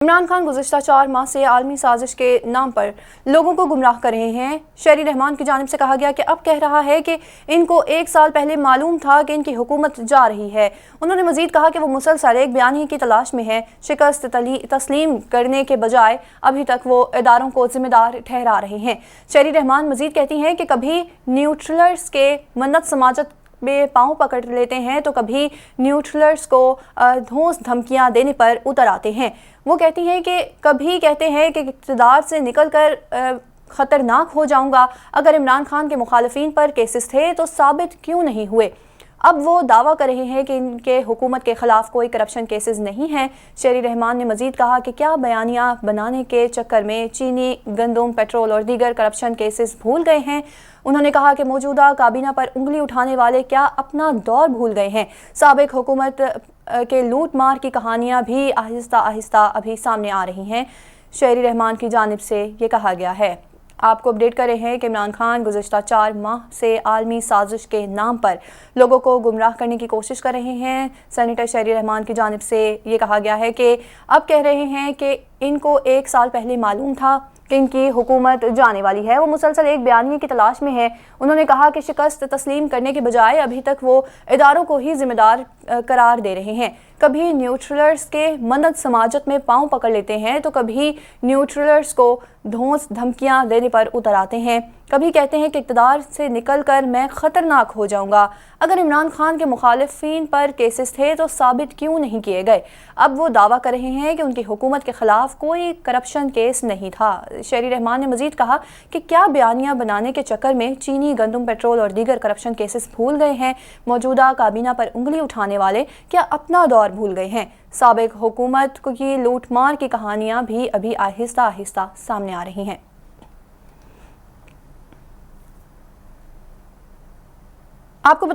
عمران خان گزشتہ 4 ماہ سے عالمی سازش کے نام پر لوگوں کو گمراہ کر رہے ہیں۔ شہری رحمان کی جانب سے کہا گیا کہ اب کہہ رہا ہے کہ ان کو 1 سال پہلے معلوم تھا کہ ان کی حکومت جا رہی ہے۔ انہوں نے مزید کہا کہ وہ مسلسل ایک بیانیے کی تلاش میں ہے، شکست تسلیم کرنے کے بجائے ابھی تک وہ اداروں کو ذمہ دار ٹھہرا رہے ہیں۔ شہری رحمان مزید کہتی ہیں کہ کبھی نیوٹرلرز کے منت سماجت میں پاؤں پکڑ لیتے ہیں تو کبھی نیوٹرلرز کو دھونس دھمکیاں دینے پر اتر آتے ہیں۔ وہ کہتی ہیں کہ کبھی کہتے ہیں کہ اقتدار سے نکل کر خطرناک ہو جاؤں گا۔ اگر عمران خان کے مخالفین پر کیسز تھے تو ثابت کیوں نہیں ہوئے؟ اب وہ دعویٰ کر رہے ہیں کہ ان کے حکومت کے خلاف کوئی کرپشن کیسز نہیں ہیں۔ شہری رحمان نے مزید کہا کہ کیا بیانیہ بنانے کے چکر میں چینی، گندم، پیٹرول اور دیگر کرپشن کیسز بھول گئے ہیں؟ انہوں نے کہا کہ موجودہ کابینہ پر انگلی اٹھانے والے کیا اپنا دور بھول گئے ہیں؟ سابق حکومت کے لوٹ مار کی کہانیاں بھی آہستہ آہستہ ابھی سامنے آ رہی ہیں۔ شہری رحمان کی جانب سے یہ کہا گیا ہے۔ آپ کو اپڈیٹ کر رہے ہیں کہ عمران خان گزشتہ 4 ماہ سے عالمی سازش کے نام پر لوگوں کو گمراہ کرنے کی کوشش کر رہے ہیں۔ سینیٹر شہری رحمان کی جانب سے یہ کہا گیا ہے کہ اب کہہ رہے ہیں کہ ان کو 1 سال پہلے معلوم تھا کہ ان کی حکومت جانے والی ہے۔ وہ مسلسل ایک بیانیے کی تلاش میں ہے۔ انہوں نے کہا کہ شکست تسلیم کرنے کے بجائے ابھی تک وہ اداروں کو ہی ذمہ دار قرار دے رہے ہیں۔ کبھی نیوٹرلرز کے منت سماجت میں پاؤں پکڑ لیتے ہیں تو کبھی نیوٹرلرز کو دھونس دھمکیاں دینے پر اتر آتے ہیں۔ کبھی کہتے ہیں کہ اقتدار سے نکل کر میں خطرناک ہو جاؤں گا۔ اگر عمران خان کے مخالفین پر کیسز تھے تو ثابت کیوں نہیں کیے گئے؟ اب وہ دعویٰ کر رہے ہیں کہ ان کی حکومت کے خلاف کوئی کرپشن کیس نہیں تھا۔ شہری رحمان نے مزید کہا کہ کیا بیانیہ بنانے کے چکر میں چینی، گندم، پیٹرول اور دیگر کرپشن کیسز بھول گئے ہیں؟ موجودہ کابینہ پر انگلی اٹھانے والے کیا اپنا دور بھول گئے ہیں؟ سابق حکومت کی لوٹ مار کی کہانیاں بھی ابھی آہستہ آہستہ سامنے آ رہی ہیں۔ آپ کو